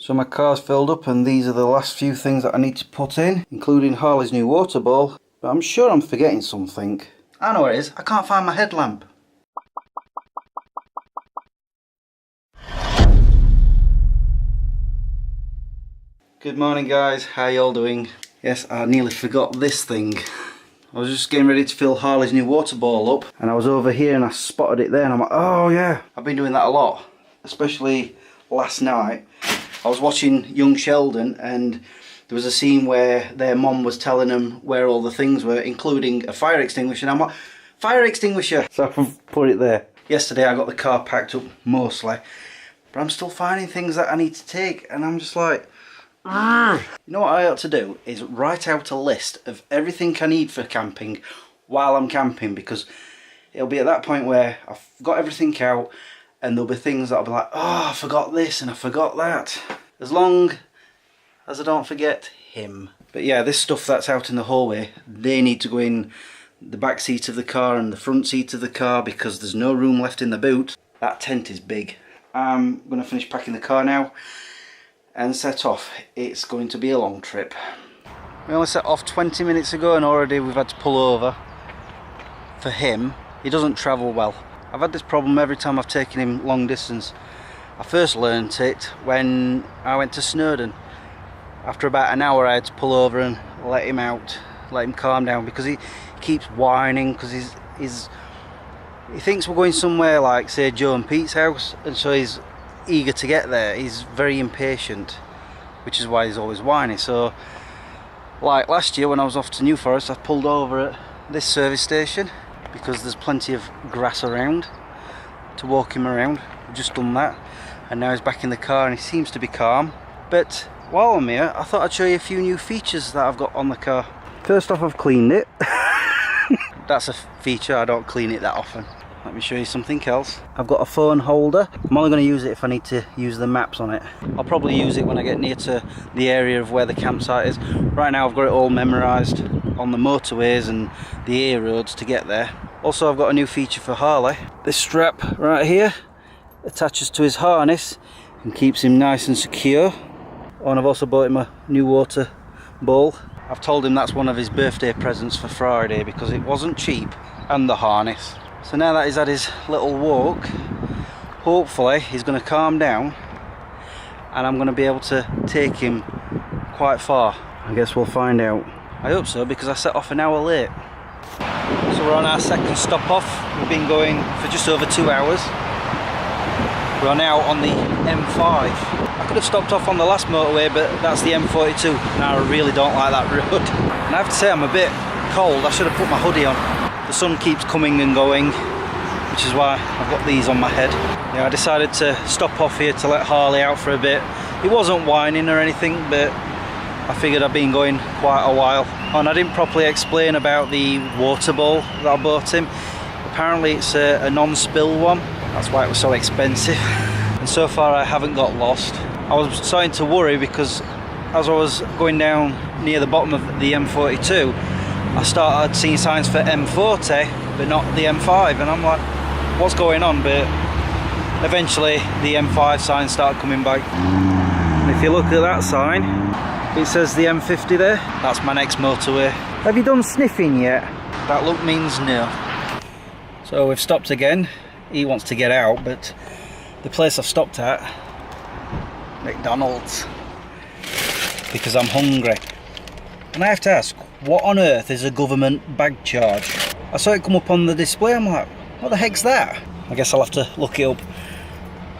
So my car's filled up and these are the last few things that I need to put in, including Harley's new water bowl. But I'm sure I'm forgetting something. I know what it is, I can't find my headlamp. Good morning guys, how y'all doing? Yes, I nearly forgot this thing. I was just getting ready to fill Harley's new water bowl up and I was over here and I spotted it there and I'm like, oh yeah, I've been doing that a lot, especially last night. I was watching Young Sheldon and there was a scene where their mom was telling them where all the things were, including a fire extinguisher, and I'm like, fire extinguisher! So I've put it there. Yesterday I got the car packed up mostly, but I'm still finding things that I need to take and I'm just like, you know what I ought to do is write out a list of everything I need for camping while I'm camping, because it'll be at that point where I've got everything out and there'll be things that I'll be like, oh, I forgot this and I forgot that. As long as I don't forget him. But yeah, this stuff that's out in the hallway, they need to go in the back seat of the car and the front seat of the car because there's no room left in the boot. That tent is big. I'm going to finish packing the car now and set off. It's going to be a long trip. We only set off 20 minutes ago and already we've had to pull over. For him, he doesn't travel well. I've had this problem every time I've taken him long distance. I first learnt it when I went to Snowdon. After about an hour I had to pull over and let him out, let him calm down, because he keeps whining because he thinks we're going somewhere like, say, Joe and Pete's house, and so he's eager to get there. He's very impatient, which is why he's always whining. So like last year when I was off to New Forest, I pulled over at this service station because there's plenty of grass around to walk him around. I've just done that and now he's back in the car and he seems to be calm. But while I'm here, I thought I'd show you a few new features that I've got on the car. First off, I've cleaned it. That's a feature, I don't clean it that often. Let me show you something else. I've got a phone holder. I'm only going to use it if I need to use the maps on it. I'll probably use it when I get near to the area of where the campsite is. Right now I've got it all memorised on the motorways and the A roads to get there. Also, I've got a new feature for Harley. This strap right here attaches to his harness and keeps him nice and secure. Oh, and I've also bought him a new water bowl. I've told him that's one of his birthday presents for Friday because it wasn't cheap, and the harness. So now that he's had his little walk, hopefully he's going to calm down and I'm going to be able to take him quite far. I guess we'll find out. I hope so, because I set off an hour late. So we're on our second stop off. We've been going for just over 2 hours. We are now on the M5. I could have stopped off on the last motorway, but that's the M42 and I really don't like that road. And I have to say I'm a bit cold. I should have put my hoodie on. The sun keeps coming and going, which is why I've got these on my head. Yeah, I decided to stop off here to let Harley out for a bit. He wasn't whining or anything, but I figured I'd been going quite a while. Oh, and I didn't properly explain about the water bowl that I bought him. Apparently it's a non-spill one. That's why it was so expensive. And so far I haven't got lost. I was starting to worry because as I was going down near the bottom of the M42, I started seeing signs for M40 but not the M5, and I'm like, what's going on? But eventually the M5 sign started coming back. And if you look at that sign, it says the M50 there. That's my next motorway. Have you done sniffing yet? That look means no. So we've stopped again. He wants to get out, but the place I've stopped at, McDonald's, because I'm hungry. And I have to ask, what on earth is a government bag charge? I saw it come up on the display, I'm like, what the heck's that? I guess I'll have to look it up.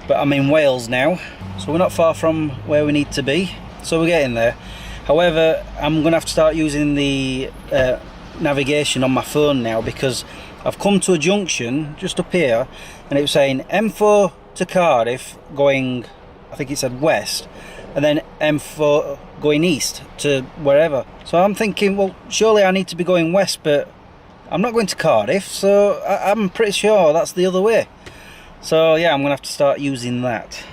But I'm in Wales now, so we're not far from where we need to be, so we're getting there. However, I'm going to have to start using the navigation on my phone now, because I've come to a junction just up here and it was saying M4 to Cardiff going, I think it said west, and then M4 going east to wherever. So I'm thinking, well, surely I need to be going west, but I'm not going to Cardiff, so I'm pretty sure that's the other way. So yeah, I'm gonna have to start using that.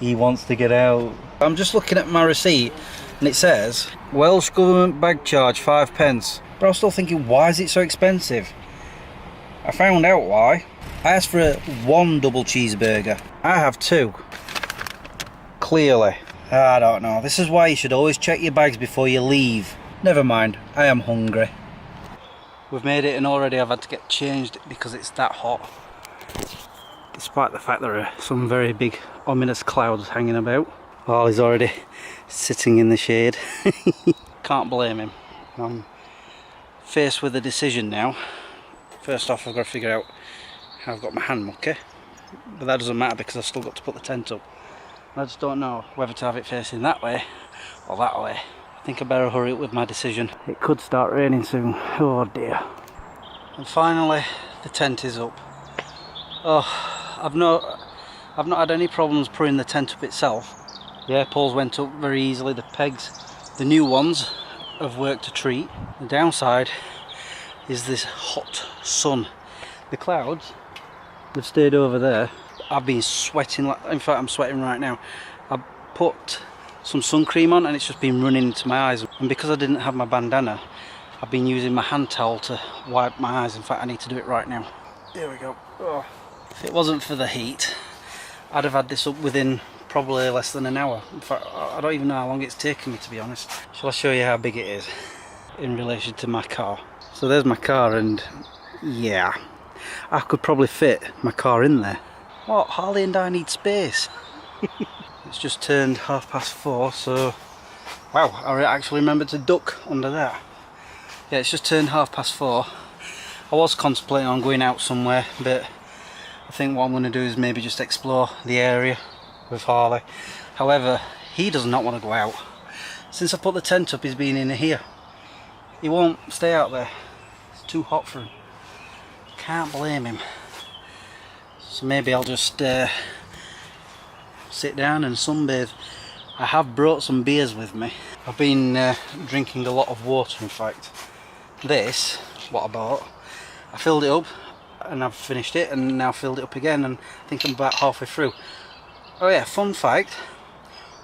He wants to get out. I'm just looking at my receipt and it says Welsh Government bag charge 5 pence. But I was still thinking, why is it so expensive? I found out why. I asked for one double cheeseburger. I have two. Clearly. I don't know. This is why you should always check your bags before you leave. Never mind, I am hungry. We've made it and already I've had to get changed because it's that hot. Despite the fact there are some very big ominous clouds hanging about. Harley's already sitting in the shade. Can't blame him. I'm faced with a decision now. First off, I've got to figure out how I've got my hand mucky. But that doesn't matter because I've still got to put the tent up. I just don't know whether to have it facing that way or that way. I think I better hurry up with my decision. It could start raining soon. Oh dear. And finally, the tent is up. Oh, I've not had any problems putting the tent up itself. The air poles went up very easily. The pegs, the new ones, have worked a treat. The downside is this hot sun. The clouds, they've stayed over there. I've been sweating, in fact I'm sweating right now. I put some sun cream on and it's just been running into my eyes, and because I didn't have my bandana, I've been using my hand towel to wipe my eyes. In fact, I need to do it right now. There we go. Oh. If it wasn't for the heat, I'd have had this up within probably less than an hour. In fact, I don't even know how long it's taken me, to be honest. Shall I show you how big it is in relation to my car? So there's my car, and yeah, I could probably fit my car in there. What? Harley and I need space. It's just turned 4:30, so wow, I actually remembered to duck under that. Yeah, it's just turned 4:30. I was contemplating on going out somewhere, but I think what I'm going to do is maybe just explore the area with Harley. However, he does not want to go out. Since I put the tent up, he's been in here. He won't stay out there. It's too hot for him. Can't blame him. So maybe I'll just sit down and sunbathe. I have brought some beers with me. I've been drinking a lot of water, in fact. This, what I bought, I filled it up and I've finished it, and now filled it up again, and I think I'm about halfway through. Oh yeah, fun fact,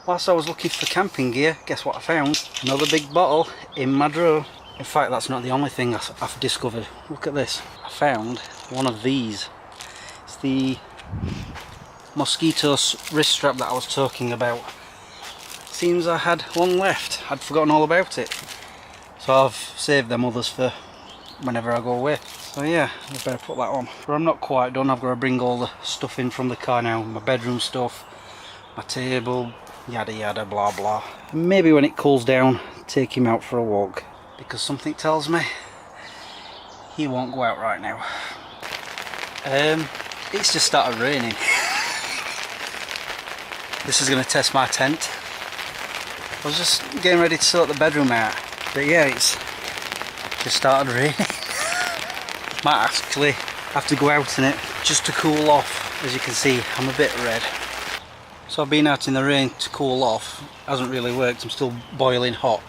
whilst I was looking for camping gear, guess what I found? Another big bottle in my drawer. In fact, that's not the only thing I've discovered. Look at this. I found one of these. It's the mosquito wrist strap that I was talking about. Seems I had one left. I'd forgotten all about it. So I've saved them others for whenever I go away. So yeah, I better put that on. But I'm not quite done. I've got to bring all the stuff in from the car now. My bedroom stuff, my table, yada yada blah blah. And maybe when it cools down, take him out for a walk. Because something tells me he won't go out right now. It's just started raining. This is going to test my tent. I was just getting ready to sort the bedroom out, but yeah, it's just started raining. Might actually have to go out in it just to cool off. As you can see, I'm a bit red. So I've been out in the rain to cool off. Hasn't really worked. I'm still boiling hot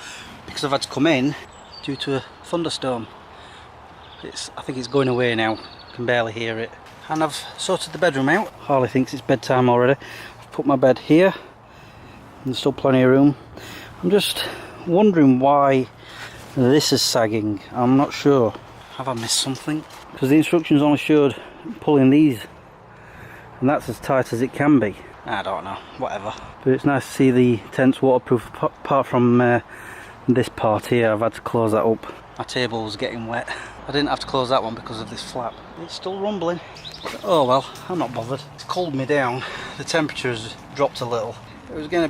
because I've had to come in due to a thunderstorm. I think it's going away now. I can barely hear it. And I've sorted the bedroom out. Harley thinks it's bedtime already. I've put my bed here. And there's still plenty of room. I'm just wondering why this is sagging. I'm not sure. Have I missed something? Because the instructions only showed pulling these, and that's as tight as it can be. I don't know, whatever. But it's nice to see the tent's waterproof. Apart from this part here, I've had to close that up. My table was getting wet. I didn't have to close that one because of this flap. It's still rumbling. Oh well, I'm not bothered. It's cooled me down. The temperature has dropped a little. It was getting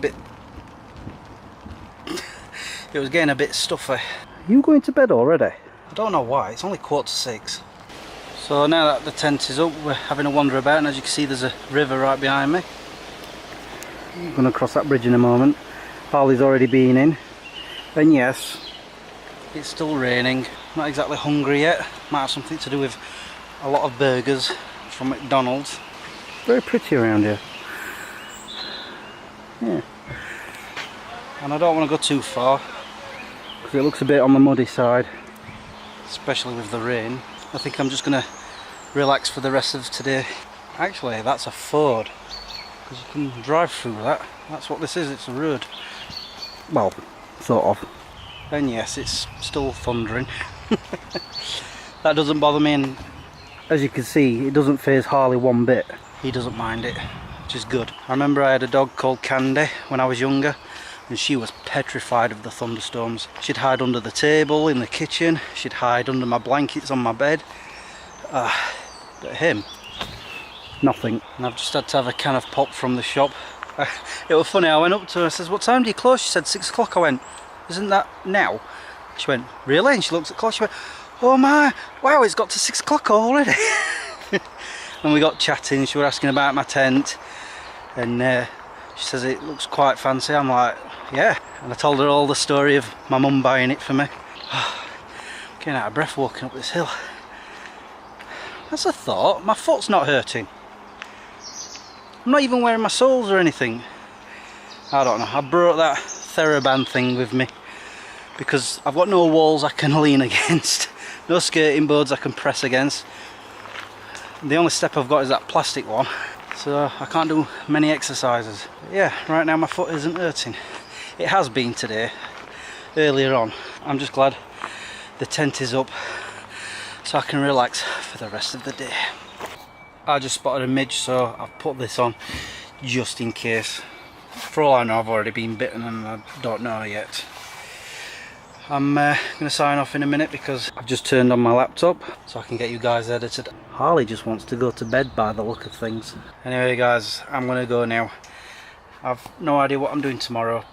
a bit stuffy. Are you going to bed already? I don't know why, it's only 6:15. So now that the tent is up, we're having a wander about, and as you can see there's a river right behind me. I'm going to cross that bridge in a moment. Harley's already been in. And yes, it's still raining. Not exactly hungry yet. Might have something to do with a lot of burgers from McDonald's. Very pretty around here. Yeah. And I don't want to go too far because it looks a bit on the muddy side, especially with the rain. I think I'm just going to relax for the rest of today. Actually, that's a ford, because you can drive through that. That's what this is, it's a road. Well, sort of. And yes, it's still thundering. That doesn't bother me, and as you can see, it doesn't faze Harley one bit. He doesn't mind it, which is good. I remember I had a dog called Candy when I was younger, and she was petrified of the thunderstorms. She'd hide under the table in the kitchen, she'd hide under my blankets on my bed. But him, nothing. And I've just had to have a can of pop from the shop. It was funny, I went up to her, I says, what time do you close? She said 6 o'clock. I went, isn't that now? She went, really? And she looked at the clock, she went, oh my, wow, it's got to 6 o'clock already. And we got chatting, she was asking about my tent, and she says it looks quite fancy. I'm like, yeah. And I told her all the story of my mum buying it for me. Getting out of breath walking up this hill. That's a thought, my foot's not hurting. I'm not even wearing my soles or anything. I don't know, I brought that TheraBand thing with me because I've got no walls I can lean against, no skating boards I can press against. The only step I've got is that plastic one, so I can't do many exercises. But yeah, right now my foot isn't hurting. It has been today, earlier on. I'm just glad the tent is up so I can relax for the rest of the day. I just spotted a midge, so I've put this on just in case. For all I know, I've already been bitten and I don't know yet. I'm going to sign off in a minute because I've just turned on my laptop so I can get you guys edited. Harley just wants to go to bed by the look of things. Anyway guys, I'm going to go now. I've no idea what I'm doing tomorrow.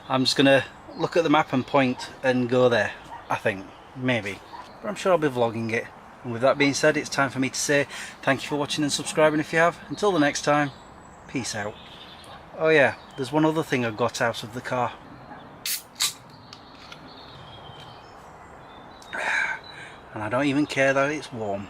I'm just going to look at the map and point and go there, I think, maybe. But I'm sure I'll be vlogging it. And with that being said, it's time for me to say thank you for watching and subscribing if you have. Until the next time, peace out. Oh yeah, there's one other thing I got out of the car. And I don't even care that it's warm.